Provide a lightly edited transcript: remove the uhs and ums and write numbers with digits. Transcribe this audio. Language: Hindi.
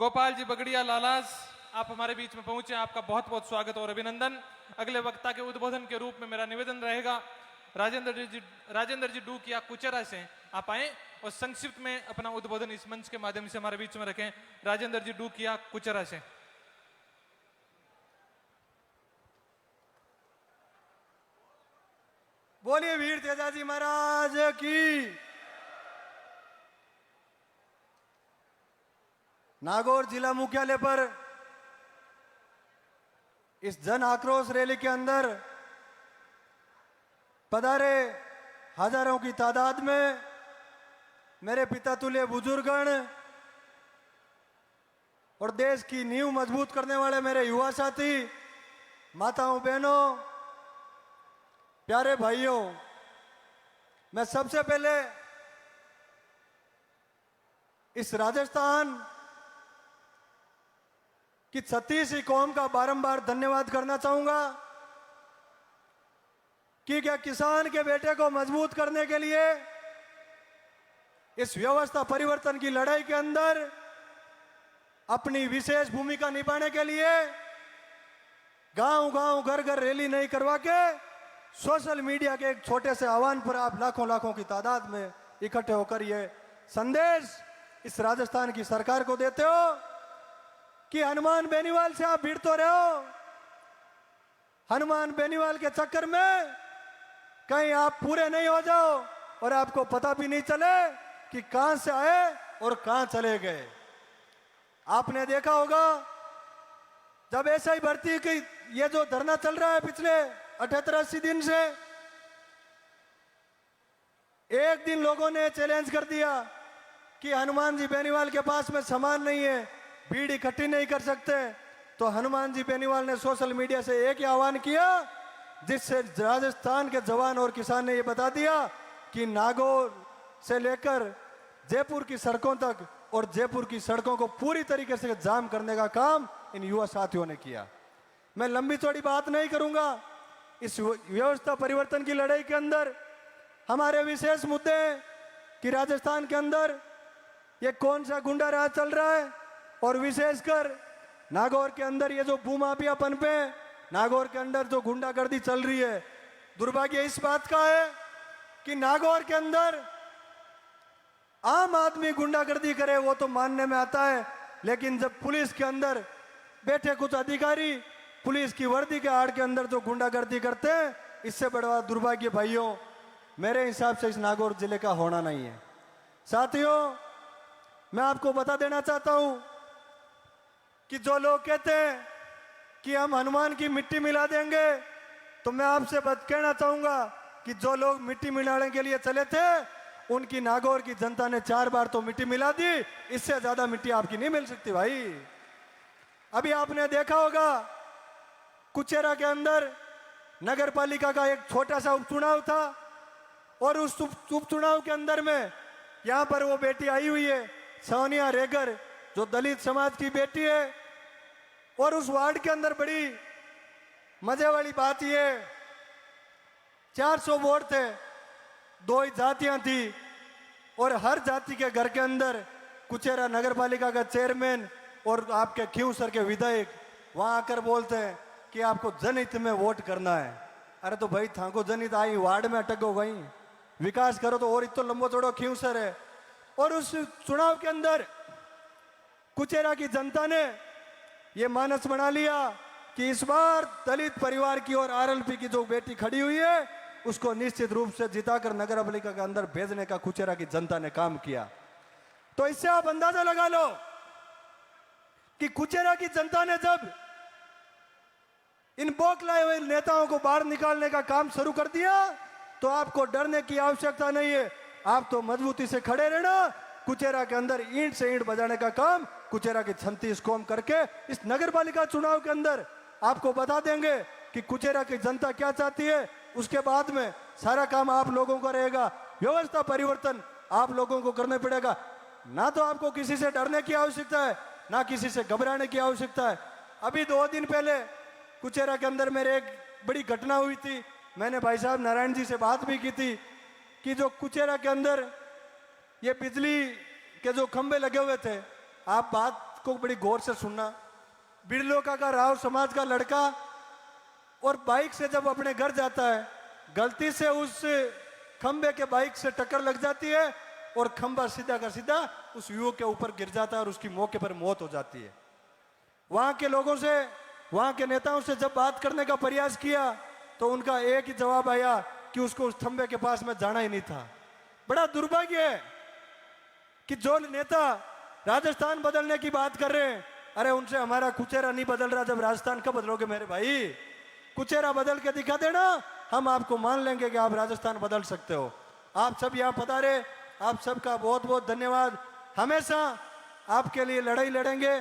गोपाल जी बगड़िया लालास, आप हमारे बीच में पहुंचे, आपका बहुत बहुत स्वागत और अभिनंदन। अगले वक्ता के उद्बोधन के रूप में मेरा निवेदन रहेगा, राजेंद्र जी डूकिया कुचेरा से आप आए और संक्षिप्त में अपना उद्बोधन इस मंच के माध्यम से हमारे बीच में रखें। राजेंद्र जी डूकिया कुचेरा से। बोलिए वीर तेजाजी महाराज की। नागौर जिला मुख्यालय पर इस जन आक्रोश रैली के अंदर पधारे हजारों की तादाद में मेरे पिता तुल्य बुजुर्गण और देश की नींव मजबूत करने वाले मेरे युवा साथी, माताओं बहनों, प्यारे भाइयों, मैं सबसे पहले इस राजस्थान कि 36 कौम का बारंबार धन्यवाद करना चाहूंगा कि क्या किसान के बेटे को मजबूत करने के लिए इस व्यवस्था परिवर्तन की लड़ाई के अंदर अपनी विशेष भूमिका निभाने के लिए गांव-गांव, घर-घर रैली नहीं करवा के सोशल मीडिया के एक छोटे से आह्वान पर आप लाखों लाखों की तादाद में इकट्ठे होकर ये संदेश इस राजस्थान की सरकार को देते हो कि हनुमान बेनीवाल से आप भिड़ तो रहे हो, हनुमान बेनीवाल के चक्कर में कहीं आप पूरे नहीं हो जाओ और आपको पता भी नहीं चले कि कहां से आए और कहां चले गए। आपने देखा होगा जब ऐसा ही भर्ती की ये जो धरना चल रहा है पिछले 78-80 दिन से, एक दिन लोगों ने चैलेंज कर दिया कि हनुमान जी बेनीवाल के पास में सामान नहीं है, भीड़ इकट्ठी नहीं कर सकते, तो हनुमान जी बेनीवाल ने सोशल मीडिया से एक ही आह्वान किया जिससे राजस्थान के जवान और किसान ने ये बता दिया कि नागौर से लेकर जयपुर की सड़कों तक और जयपुर की सड़कों को पूरी तरीके से जाम करने का काम इन युवा साथियों ने किया। मैं लंबी चौड़ी बात नहीं करूंगा। इस व्यवस्था परिवर्तन की लड़ाई के अंदर हमारे विशेष मुद्दे कि राजस्थान के अंदर ये कौन सा गुंडा राज चल रहा है और विशेषकर नागौर के अंदर ये जो भूमाफियापन पे नागौर के अंदर जो गुंडागर्दी चल रही है। दुर्भाग्य इस बात का है कि नागौर के अंदर आम आदमी गुंडागर्दी करे वो तो मानने में आता है, लेकिन जब पुलिस के अंदर बैठे कुछ अधिकारी पुलिस की वर्दी के आड़ के अंदर जो गुंडागर्दी करते हैं, इससे बड़ा दुर्भाग्य भाइयों मेरे हिसाब से इस नागौर जिले का होना नहीं है। साथियों, मैं आपको बता देना चाहता हूं कि जो लोग कहते हैं कि हम हनुमान की मिट्टी मिला देंगे, तो मैं आपसे बात कहना चाहूंगा कि जो लोग मिट्टी मिलाने के लिए चले थे उनकी नागौर की जनता ने 4 बार तो मिट्टी मिला दी, इससे ज्यादा मिट्टी आपकी नहीं मिल सकती भाई। अभी आपने देखा होगा कुचेरा के अंदर नगर पालिका का एक छोटा सा उपचुनाव था और उस उपचुनाव के अंदर में यहां पर वो बेटी आई हुई है सोनिया रेगर, जो दलित समाज की बेटी है, और उस वार्ड के अंदर बड़ी मजे वाली बात ये 400 वोट थे, 2 ही जातियां थी और हर जाति के घर के अंदर कुचेरा नगर पालिका का चेयरमैन और आपके खींवसर के विधायक वहां आकर बोलते हैं कि आपको जनहित में वोट करना है। अरे तो भाई थाको जनहित आई वार्ड में अटक गो भाई, विकास करो तो और इतना लंबो चौड़ो खींवसर है। और उस चुनाव के अंदर कुचेरा की जनता ने ये मानस बना लिया कि इस बार दलित परिवार की और आरएलपी की जो बेटी खड़ी हुई है उसको निश्चित रूप से जिताकर नगर पालिका के अंदर भेजने का कुचेरा की जनता ने काम किया। तो इससे आप अंदाजा लगा लो कि कुचेरा की जनता ने जब इन बौखलाए हुए नेताओं को बाहर निकालने का काम शुरू कर दिया तो आपको डरने की आवश्यकता नहीं है, आप तो मजबूती से खड़े रहना। कुचेरा के अंदर ईंट से ईंट बजाने का काम कुचेरा की 36 कौम करके इस नगर पालिका चुनाव के अंदर आपको बता देंगे कि कुचेरा की जनता क्या चाहती है। उसके बाद में सारा काम आप लोगों का रहेगा, व्यवस्था परिवर्तन आप लोगों को करना पड़ेगा। ना तो आपको किसी से डरने की आवश्यकता है, ना किसी से घबराने की आवश्यकता है। अभी 2 दिन पहले कुचेरा के अंदर मेरे एक बड़ी घटना हुई थी, मैंने भाई साहब नारायण जी से बात भी की थी कि जो कुचेरा के अंदर ये बिजली के जो खंबे लगे हुए थे, आप बात को बड़ी गौर से सुनना। बिरलों का राव समाज का लड़का और बाइक से जब अपने घर जाता है, गलती से उस खंबे के बाइक से टक्कर लग जाती है और खंबा सीधा का सीधा उस युवक के ऊपर गिर जाता है और उसकी मौके पर मौत हो जाती है। वहां के लोगों से, वहां के नेताओं से जब बात करने का प्रयास किया तो उनका एक ही जवाब आया कि उसको उस खंबे के पास में जाना ही नहीं था। बड़ा दुर्भाग्य है कि जो नेता राजस्थान बदलने की बात कर रहे हैं, अरे उनसे हमारा कुचेरा नहीं बदल रहा। जब राजस्थान कब बदलोगे मेरे भाई? कुचेरा बदल के दिखा देना, हम आपको मान लेंगे कि आप राजस्थान बदल सकते हो। आप सब यहाँ पधारे, आप सबका बहुत बहुत धन्यवाद। हमेशा आपके लिए लड़ाई लड़ेंगे।